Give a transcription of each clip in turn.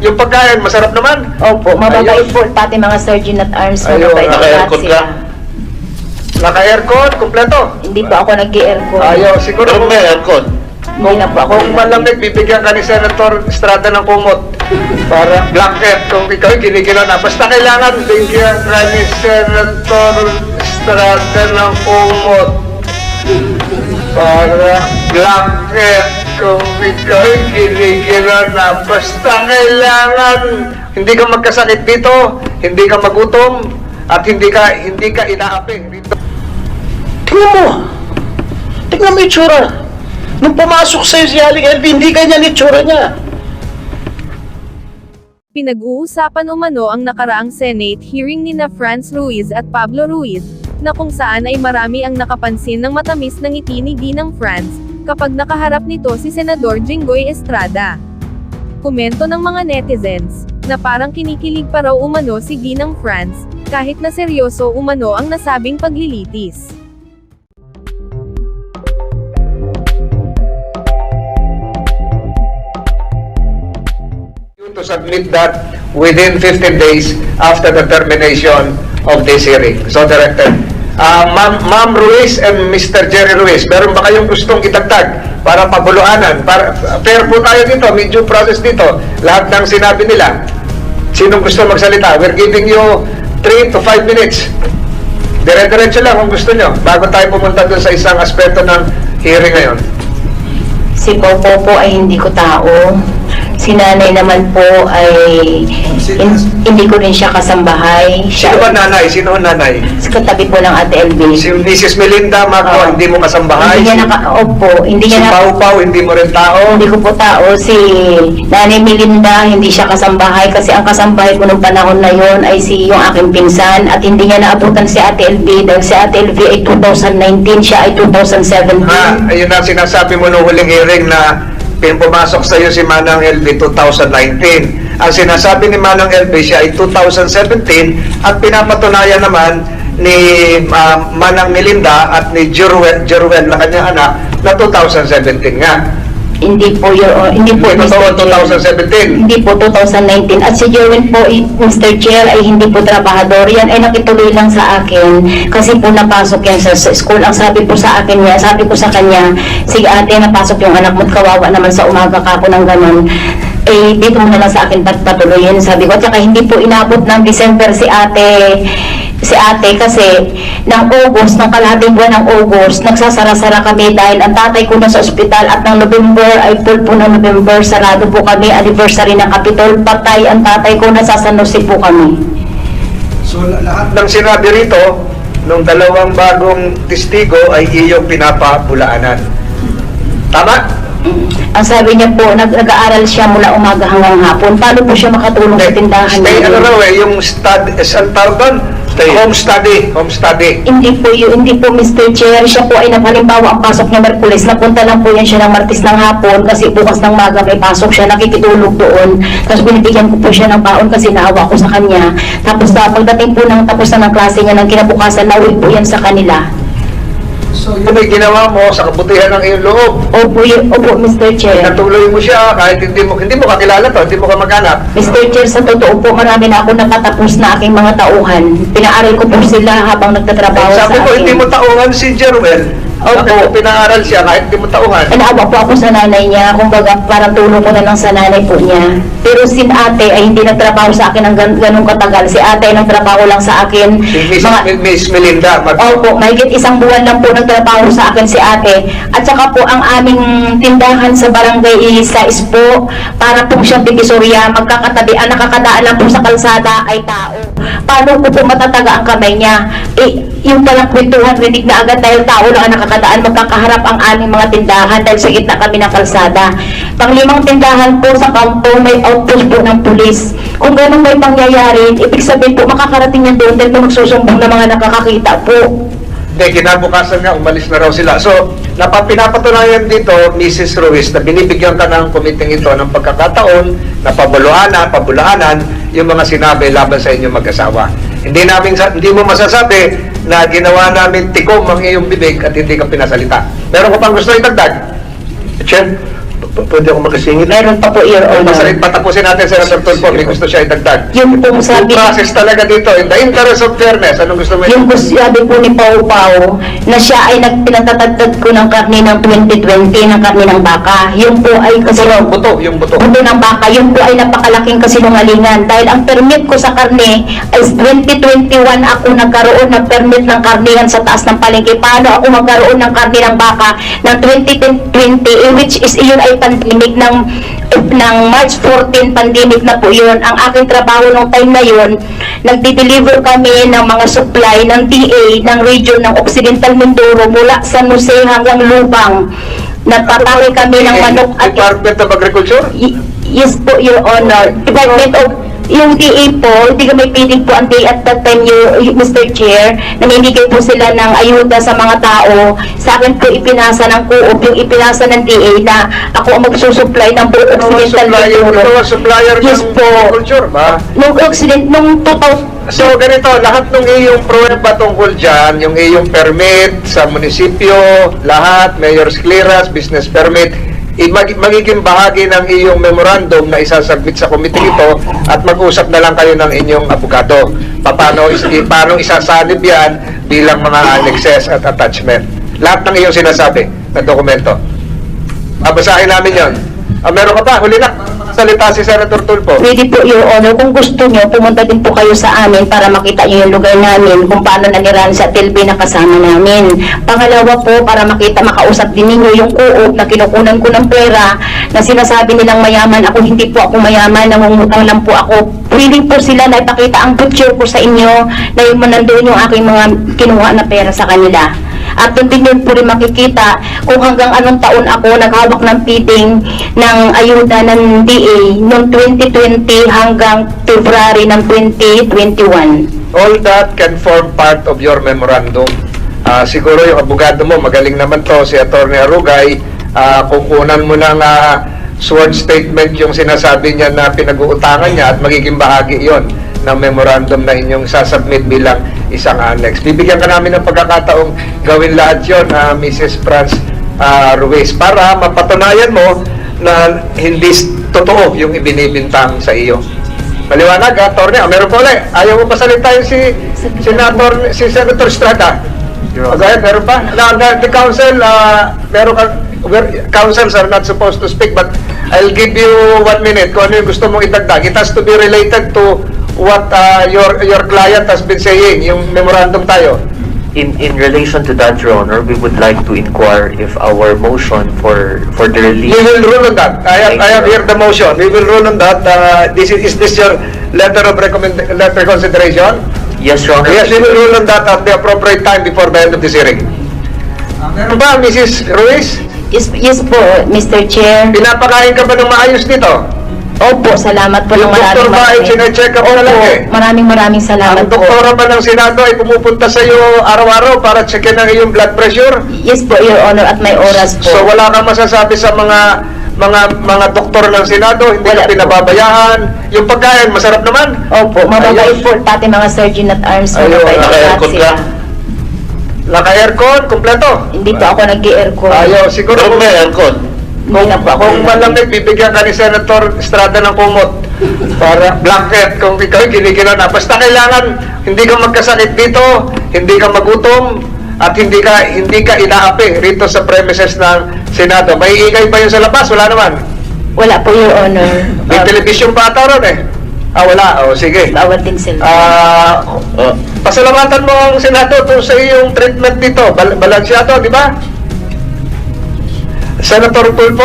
yung pagkain, masarap naman. Opo, mababait po, pati mga surgeon at arms, Ayun, mababait po lahat naka-aircon ka? sila. Naka-aircon, kompleto. Hindi po ako nag-aircon. Ayaw, siguro Pero may aircon. Hindi na po ako. kung malamig, bibigyan ka ni Senator Estrada ng kumot. Para blanket, kung ikaw kinikilaw na. Basta kailangan bigyan ka ni Senator Estrada ng kumot. Para blanket, kung ikaw kinikilaw na. Basta kailangan hindi ka magkasakit dito, hindi ka magutom, at hindi ka inaapi dito. Tingnan mo. Tingnan mo yung itsura. Nung pumasok sa'yo si Aling LV, hindi ganyan yung itsura niya. Pinag-uusapan umano ang nakaraang Senate hearing nina Franz Ruiz at Pablo Ruiz, na kung saan ay marami ang nakapansin ng matamis ng ngiti ni Ginang Franz, kapag nakaharap nito si Senador Jinggoy Estrada. Komento ng mga netizens, na parang kinikilig pa raw umano si Ginang Franz, kahit na seryoso umano ang nasabing paglilitis. To submit that within 15 days after the termination of this hearing. So, Director. Ma'am Ruiz and Mr. Jerry Ruiz, meron ba kayong gustong itagtag para pabuluanan? Fair po tayo dito, may due process dito. Lahat ng sinabi nila. Sinong gusto magsalita? We're giving you 3 to 5 minutes. Dire-diretso lang kung gusto nyo, bago tayo pumunta dun sa isang aspeto ng hearing ngayon. Si Popo po ay hindi ko tao. Si nanay naman po ay hindi ko rin siya kasambahay. Sino ba nanay? Sino ang nanay? Sa katabi po ng Ate LB. Si Mrs. Melinda Marco, Oo. hindi mo kasambahay? Hindi niya opo, hindi Si niya Pau Pau, hindi mo rin tao? Hindi ko po tao. Si Nanay Melinda, hindi siya kasambahay kasi ang kasambahay ko nung panahon na yon ay si yung aking pinsan at hindi niya naabutan si Ate LB dahil si Ate LB ay 2019, siya ay 2017. Ayun ang sinasabi mo nung huling hearing na pumasok sa iyo si Manang LB 2019. Ang sinasabi ni Manang LB siya ay 2017 at pinapatunayan naman ni Manang Melinda at ni Jeruel na kanyang anak na 2017 nga. Hindi po hindi po Hindi totoo Mr. Chair. 2017. Hindi po 2019 at si Jerwin po Mr. Chair ay hindi po trabahador yan ay nakituloy lang sa akin kasi po napasok yan sa school. Ang sabi po sa akin niya, sabi ko sa kanya, sige ate, napasok yung anak mo, kawawa naman sa umaga ka ako ng ganun, eh dito mo na lang sa akin patuloyin, sabi ko. At saka hindi po inabot ng December si ate kasi ng August, ng kalahating buwan ng August, nagsasara-sara kami dahil ang tatay ko nasa ospital at ng November ay full po ng November, sarado po kami, anniversary ng Capitol, patay ang tatay ko, nasa San Jose po kami. So lahat ng sinabi rito nung dalawang bagong testigo ay iyong pinapabulaanan. Tama? Ang sabi niya po, nag-aaral siya mula umaga hanggang hapon. Paano po siya makatulong sa tindahan Stay, niya? ano raw yung study, saan tawag doon? Home study. Hindi po Mr. Chair, siya po ay halimbawa ang pasok niya Merkules, napunta lang po yan siya ng Martes ng hapon kasi bukas ng maga may pasok siya, nakikitulog doon. Tapos binibigyan ko po siya ng baon kasi naawa ko sa kanya. Tapos pagdating po ng tapos na ng klase niya ng kinabukasan, nauwi po yan sa kanila. So yun ay ginawa mo sa kabutihan ng iyong loob. Opo, Mr. Chair. Natuloy mo siya kahit hindi mo kakilala to, hindi mo kamag-anak. Mr. Chair, sa totoo po, marami na ako nakatapos na aking mga tauhan. Pinaaral ko po sila habang nagtatrabaho sa Sabi ko, akin. hindi mo tauhan si Jeruel. Opo. Bakit pinaaral siya kahit hindi mo tauhan? Naawa po ako sa nanay niya, kumbaga parang tulong ko na lang sa nanay po niya. Pero si ate ay hindi nagtrabaho sa akin ng ganong katagal. Si ate ay nagtrabaho lang sa akin. Si Miss Melinda. Opo, mahigit isang buwan lang po nagtrabaho sa akin si ate. At saka po ang aming tindahan sa barangay sa Ispo, para po siyang divisoria, magkakatabi, ang nakakadaan lang po sa kalsada ay tao. Paano ko po matataga ang kamay niya? Yung palang kwentuhan, rinig na agad dahil tao lang ang nakakadaan, magkakaharap ang aming mga tindahan dahil sa gitna kami ng kalsada. Panglimang tindahan po sa kampo, may outpost po ng pulis. Kung ganun may pangyayari, ibig sabihin po makakarating yan doon dahil po magsusumbong na mga nakakakita po. Hindi, kinabukasan nga, umalis na raw sila. So, pinapatunayan dito, Mrs. Ruiz, na binibigyan ka ng committee ito ng pagkakataon na pabulaanan yung mga sinabi laban sa inyong mag-asawa. Hindi mo masasabi na ginawa namin tikom ang iyong bibig at hindi ka pinasalita. Meron ko pang gusto itagdag? Chair, Pwede ako makisingit? Meron pa po, Your Honor. Masalit, patapusin natin, Senator Tulfo. May gusto siya idagdag. Yung pong sabi, Yung process talaga dito, in the interest of fairness, anong gusto mo? yung sabi po ni Pau Pau na siya ay pinatatatad ko ng karne ng 2020 ng karne ng baka. Yung po ay kasi Yung buto, yung buto. buto ng baka, yun po ay napakalaking kasinungalingan dahil ang permit ko sa karne ay 2021 ako nagkaroon ng permit ng karnihan sa taas ng palengke. Paano ako magkaroon ng karne ng baka ng 2020 which is yun ay pandemic ng March 14 pandemic na po yun. Ang aking trabaho nung time na yun, nagdi-deliver kami ng mga supply ng DA ng region ng Occidental Mindoro mula San Jose hanggang Lubang. Nagpapaway kami ng manok at Department of Agriculture? yes po, Your Honor. Department of yung DA po, hindi kami piling po ang DA at that time, Mr. Chair, namimigay po sila ng ayuda sa mga tao. Sa akin po ipinasa ng co-op, yung ipinasa ng DA na ako ang magsusupply ng buong Occidental Mindoro. Ito ang supplier Yes ng po. agriculture, ba? Nung nung 2000, So ganito, lahat ng iyong pruweba tungkol dyan, yung iyong permit sa munisipyo, lahat, mayor's clearance, business permit, magiging bahagi ng iyong memorandum na isasubmit sa committee ito at mag-usap na lang kayo ng inyong abogado. Paano isasanib yan bilang mga annexes at attachment. Lahat ng iyong sinasabi na dokumento. Babasahin namin yon. Meron ka pa? Huli na. Salita si Senator Tulfo. pwede po, Your Honor, kung gusto nyo, pumunta din po kayo sa amin para makita nyo yung lugar namin, kung paano nanirahan sa TLB na kasama namin. Pangalawa po, para makausap din ninyo yung co-op na kinukunan ko ng pera, na sinasabi nilang mayaman ako, hindi po ako mayaman, nangungutang lang po ako. Willing po sila na ipakita ang picture ko sa inyo, na yung nandoon yung aking mga kinuha na pera sa kanila. At doon din yun po rin makikita kung hanggang anong taon ako naghawak ng feeding ng ayuda ng DA noong 2020 hanggang February ng 2021. All that can form part of your memorandum. Siguro yung abogado mo, magaling naman to, si Atty. Arugay, kukunan mo ng sworn statement yung sinasabi niya na pinag-uutangan niya at magiging bahagi yon ng memorandum na inyong sasubmit bilang isang annex. Bibigyan ka namin ng pagkakataong gawin lahat yon, Mrs. Franz Ruiz, para mapatunayan mo na hindi totoo yung ibinibintang sa iyo. Maliwanag, Atty. Meron po ulit. Ayaw mo pasalita yung si Senator Estrada. Okay, meron pa? Now, the council, councils are not supposed to speak, but I'll give you 1 minute kung ano yung gusto mong idagdag. It has to be related to what your client has been saying, yung memorandum tayo. In relation to that, Your Honor, we would like to inquire if our motion for the We release. will rule on that. I have here the motion. We will rule on that. Is this your letter of consideration? Yes, Your Honor. Yes, we will rule on that at the appropriate time before the end of this hearing. Meron ba, Mrs. Ruiz? Yes po, Mr. Chair. Pinapakain ka ba ng maayos dito? Opo, salamat po ng Yung doktor ba ay sine-check up na lang eh? Maraming salamat Ang po. doktora ba ng Senado ay pumupunta sa iyo araw-araw para checkin ang iyong blood pressure? Yes po, Your Honor, at may oras po. So wala kang masasabi sa mga doktor ng Senado, hindi Wala ka po. pinababayaan. Yung pagkain, masarap naman. Opo, mababait Ayos. po, pati mga surgeon at arms, Ayun, mababait po naka-aircon sila. ka? Naka-aircon, kompleto. Hindi po ako nag-aircon. Ayaw, siguro Pero may aircon. Hindi na po ako kung malamig, bibigyan ka ni Senator Estrada ng kumot para blanket kung ikaw kinikilan na. Basta kailangan hindi ka magkasakit dito, hindi ka magutom, at hindi ka inaapi rito sa premises ng Senado. May ingay ba yun sa labas? Wala naman. Wala po, Your Honor. May television pa ata ron eh. Wala. Sige. Bawal din sila. Pasalamatan mo ang Senado kung sa iyong treatment dito. Balansyado, di ba? Senator Tulfo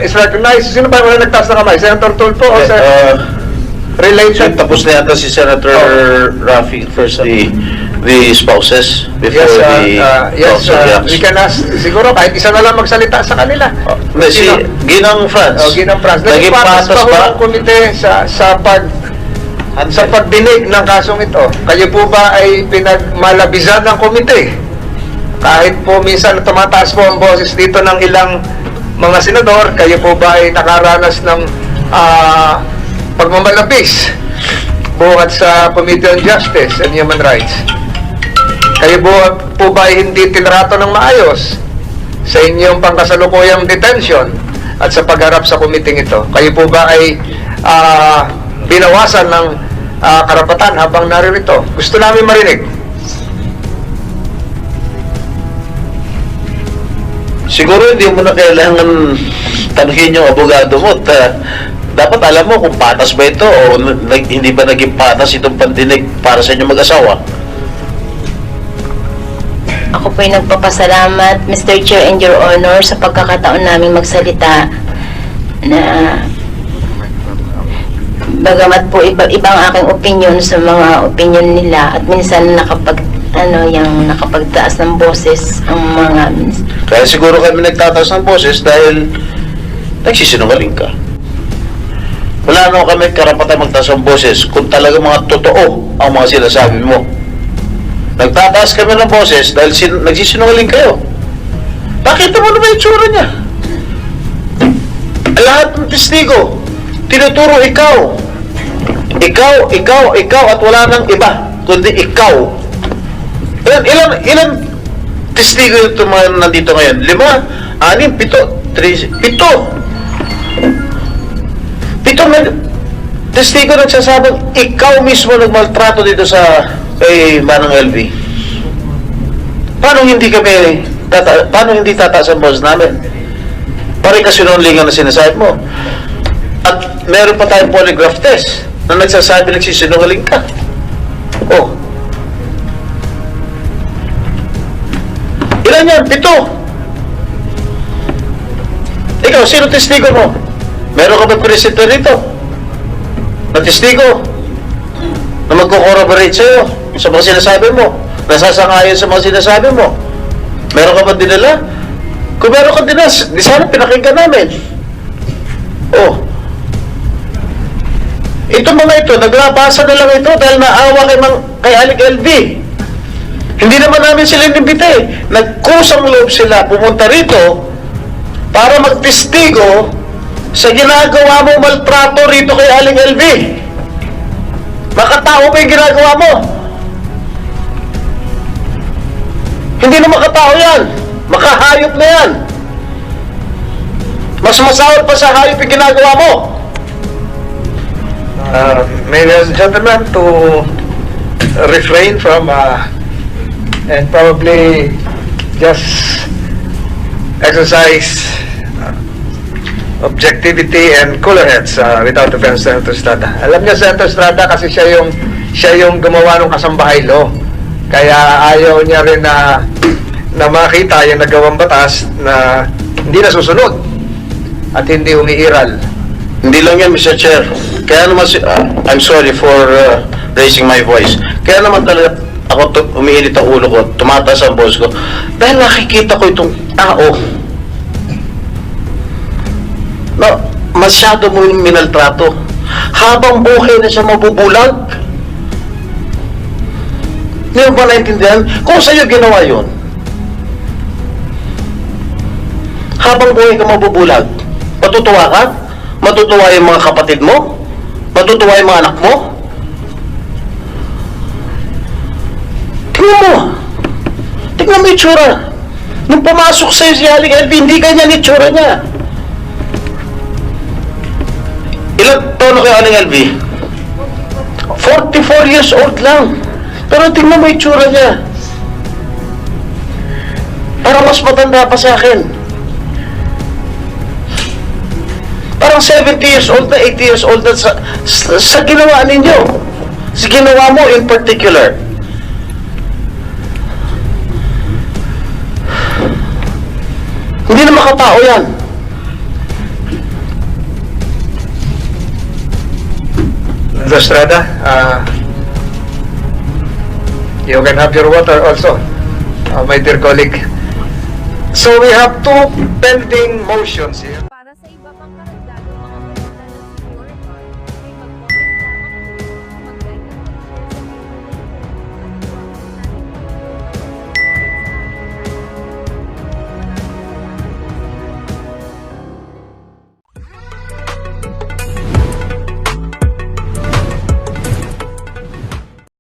is recognized. Sino ba wala nagtaas na kamay? Senator Tulfo o related? Tapos na yata si Senator Rafi first the spouses before Yes, the council reacts. we can ask. Siguro kahit isa na lang magsalita sa kanila. Hindi, si Ginang France. Ginang France. Naging patas pa ba? ang komite sa pagdinig ng kasong ito. Kayo po ba ay pinagmalabisan ng komite? Kahit po minsan tumataas po ang boses dito ng ilang mga senador, kayo po ba ay nakaranas ng pagmamalabis buhat sa Committee on Justice and Human Rights? Kayo po ba ay hindi tinrato ng maayos sa inyong pangkasalukuyang detention at sa pagharap sa committee ito? Kayo po ba ay binawasan ng karapatan habang naririto? Gusto namin marinig. Siguro hindi mo na kailangan tanungin yung abogado mo. Dapat alam mo kung patas ba ito o hindi ba naging patas itong pandinig para sa inyong mag-asawa. Ako po'y nagpapasalamat, Mr. Chair and Your Honor, sa pagkakataon namin magsalita na bagamat po ibang aking opinion sa mga opinion nila at minsan nakapagtaas ng boses ang mga Kaya siguro kami nagtataas ng boses dahil nagsisinungaling ka. Wala naman kami karapatan magtaas ng boses kung talaga mga totoo ang mga sinasabi mo. Nagtataas kami ng boses dahil nagsisinungaling kayo. Nakita mo naman yung tsura niya. Lahat ng testigo, tinuturo ikaw. Ikaw, at wala nang iba, kundi ikaw. Ilan testigo ito mga nandito ngayon? 5, 6, 7, 7 testigo nagsasabing ikaw mismo nagmaltrato dito sa kay Manang LV. Paano hindi tataas ang boss namin? Pare kasinungalingan na sinasabi mo. At meron pa tayong polygraph test na nagsasabi nagsisinungaling ka. Oh. Ilan yan? 7. Ikaw, sino testigo mo? Meron ka ba presenter rito? Na testigo? Na magko-corroborate sa'yo sa mga sinasabi mo? Nasasangayon sa mga sinasabi mo? Meron ka ba dinala? Kung meron ka dinala, di sana pinakinggan namin. Oh. Ito mga ito, naglabasa na lang ito dahil naawa kay Alec LV. Hindi naman namin sila inimbite. Nagkusang loob sila pumunta rito para magtestigo sa ginagawa mo maltrato rito kay Aling LV. Makatao pa yung ginagawa mo. Hindi na makatao yan. Makahayop na yan. Mas masahol pa sa hayop yung ginagawa mo. Ladies and gentlemen, to refrain from and probably just exercise objectivity and cooler heads without offense to Senator Estrada. Alam niyo, Senator Estrada, kasi siya yung gumawa ng kasambahay law. Kaya ayaw niya rin na makita yung nagawang batas na hindi nasusunod at hindi umiiral. Hindi lang yan, Mr. Chair. Kaya naman, I'm sorry for raising my voice. Kaya naman talaga ako umiinit ang ulo ko, tumataas ang boss ko. Dahil nakikita ko itong tao na masyado mo yung minaltrato. Habang buhay na siya mabubulag. Hindi mo ba naintindihan? Kung sa'yo ginawa yun, habang buhay ka mabubulag, matutuwa ka? Matutuwa yung mga kapatid mo? Matutuwa yung mga anak mo? Tingnan mo. Tingnan mo yung tsura. Nung pumasok sa'yo si Aling LV, hindi ganyan yung tsura niya. Ilang taon na kayo, Aling LV? 44 years old lang. Pero tingnan mo yung tsura niya. Parang mas matanda pa sa akin. Parang 70 years old na, 80 years old na sa ginawa ninyo. Sa ginawa mo in particular. Hindi na makatao yan. Senator Estrada, you can have your water also, my dear colleague. So we have 2 pending motions here.